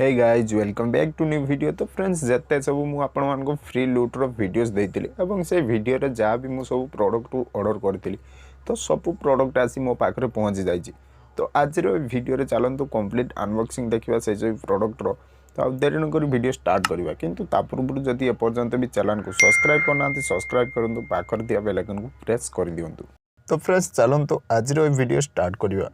Hey guys welcome back to new video. तो friends जिते सब मुझे फ्री लुट्र वीडियोस देती और से वीडियो जहाँ भी मुझे सब प्रोडक्ट ऑर्डर करी तो सब प्रोडक्ट आसी मो पाखे पहुँची जाइए। तो आज वीडियो चलतु कंप्लीट अनबॉक्सिंग देखा से जो प्रोडक्टर तो आउ देरी नक वीडियो स्टार्ट करवा किंतु पूर्व जदि एपर्यंत भी चैनल को सब्सक्राइब करना सब्सक्राइब करूँ पाखर दिया बेल आइकन को प्रेस कर दिंतु। तो फ्रेंड्स चलतु आज वीडियो स्टार्ट करवा।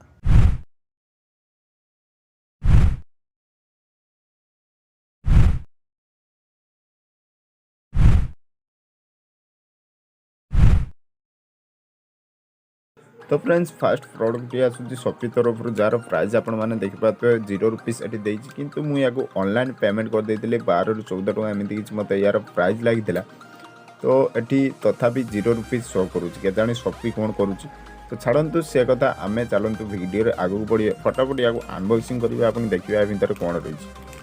तो फ्रेंड्स फास्ट प्रोडक्ट ये आसूँ शॉपी तरफ जार प्राइस आपने देखिपे 0 रुपीज ये किंतु मुझे ऑनलाइन पेमेंट कर देती 12 ରୁ 14 टଙ୍କା एमती कि मत यार प्राइस लगी तो ये तथापि 0 रुपीज शो करुँच के जानी शॉपी कौन करुँच। तो छाड़ू से कथा आम चलतु वीडियो आगू बढ़िया फटाफट या अनबॉक्सिंग करा देखिए भितर कौन रही।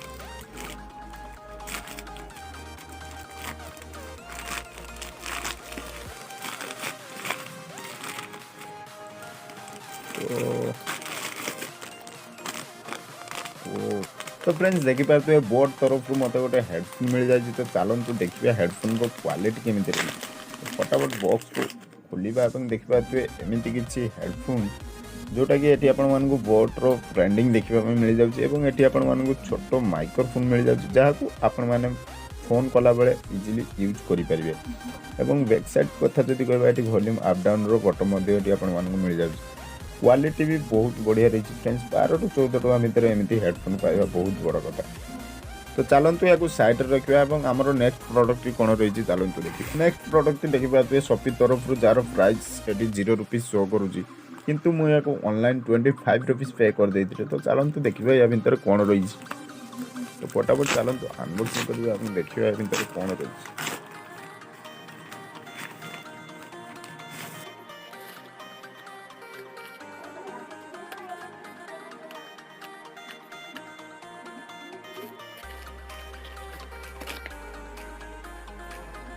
तो फ्रेंड्स देखिपे बोट तरफ मत गोटे हेडफोन मिल जाए। तो चलतु देखिए हेडफोन को क्वालिटी केमी रही। तो फटाफट बॉक्स को खोलिबा देखिपे एमती किसी हेडफोन जोटा कि ये आपण बोट्र ब्रांडिंग देखा मिल जाए और ये आपण छोट माइक्रोफोन मिल जाए जहाँ को आपण मैंने फोन कला बेले इजिली यूज करेंगे। और बैक साइड कथा जब कह वॉल्यूम अप डाउन बटन मिल जाए। क्वालिटी भी बहुत बढ़िया रही फ्रेंड्स 12 ରୁ 14 टଙ୍କା भितर एमती हेडफोन पाइबा बहुत बड़ कथा। तो चलतु या साइड रखा और आमर नेक्स्ट प्रोडक्ट कौन रही चलतु देखिए। नेक्स्ट प्रोडक्ट देखिए शॉपी तरफ जार प्राइस ये 0 रुपीज शो करुँच किंतु मुझे ऑनलाइन 25 रुपीज पे कर देती। तो चलतु देखिए या भितर कौन रही। तो फटाफट चलतु अनबॉक्सिंग करिए देखिए या भितर कौन रही।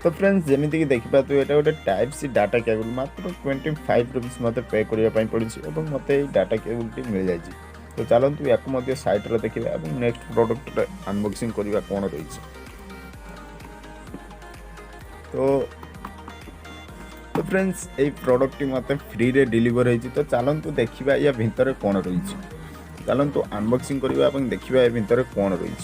तो फ्रेंड्स जमीती देखिपा तो यहाँ गोटे टाइप सी डाटा केबल मात्र 25 रुपीज मत पे करने पड़ी और मत डाटा केबल मिल जाए। तो चलतु या साइट देखिए और नेक्स्ट प्रोडक्ट अनबॉक्सिंग करवा कौन रही। तो फ्रेंड्स ये प्रोडक्ट मत फ्री रे डिलीवर होती। तो चलतु देखा या भितर कौन रही। चलतु अनबॉक्सिंग करवा देखा या भितर कौन रही।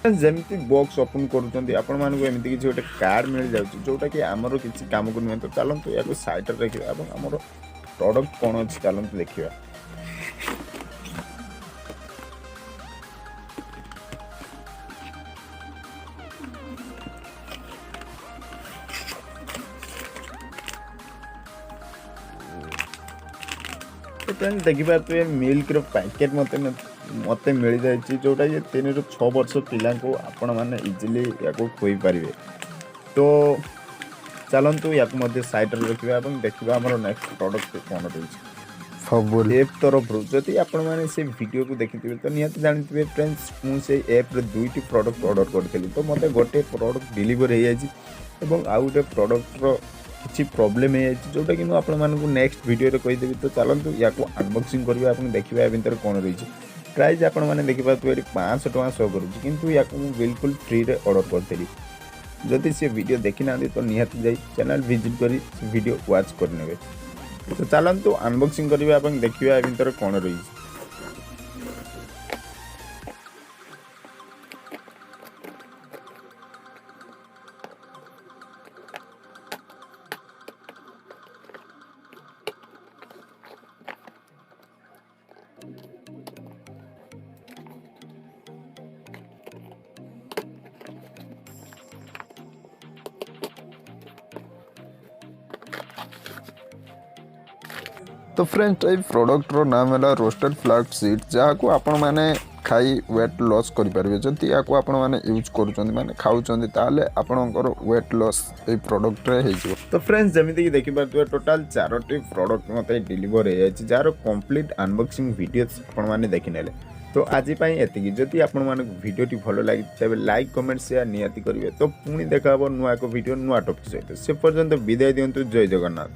जमी बॉक्स ओपन करमती किसी गोटे कार्ड मिल जाए जोटा कि आमर किसी कम को नुहे। तो चलतु या साइड रखा और आमर प्रोडक्ट कौन अच्छी चलतु देखा। तो फ्रेंड्स देखिए मिल्क पैकेट मत मिल जाए जोटा कि 3 ରୁ 6 वर्ष पिला को आपण मैंने इजिली या खोई पारे। तो चलतु या साइड रखा और देखा आम नेक्स्ट प्रोडक्ट कौन रही। एप तरफ जदि आपने से वीडियो को देखिए तो निहत जानते फ्रेंड्स मुझे एप्रे 2टी प्रोडक्ट ऑर्डर करी तो मत गोटे प्रोडक्ट डिलीवर हो जाए और आउ गोटे प्रोडक्टर किसी प्रोब्लेम है जोटा कि मुझे नेक्स्ट वीडियो कहीदेवी। तो चलतु या अनबॉक्सिंग करवा देखा या भितर कौन रही। प्राइस आपने देखिपे ये 500 टଙ୍କା शो करुँच किंतु या बिल्कुल फ्री रे ऑर्डर करी। जदि से वीडियो देखी ना तो निहाती जाई चैनल विजिट करी वीडियो वाच करने। तो चलतु अनबॉक्सिंग करवा देखिए या भितर कौन रही। तो फ्रेंड्स ये प्रोडक्टर नाम है रोस्टेड फ्लैक्स सीड जहाँ को आपण मैंने खाई वेट लॉस करेंगे जदि या आपण मैंने यूज कर माने खाऊँ ताले आपणकर वेट लॉस ये प्रोडक्ट रे हो। तो फ्रेंड्स जमीती कि देखिए टोटाल 4टी प्रोडक्ट मत डिलीवर हो जाए जार कंप्लीट अनबॉक्सिंग वीडियो आपण मैंने देखने। तो आज एति जदि आपण भिडियोटी भल लगी तेज लाइक कमेंट शेयर निहाती करेंगे। तो पुणी देखा नुआ एक वीडियो नुआ टॉपिक सहित से पर्यंत विदाय दिंतु। जय जगन्नाथ।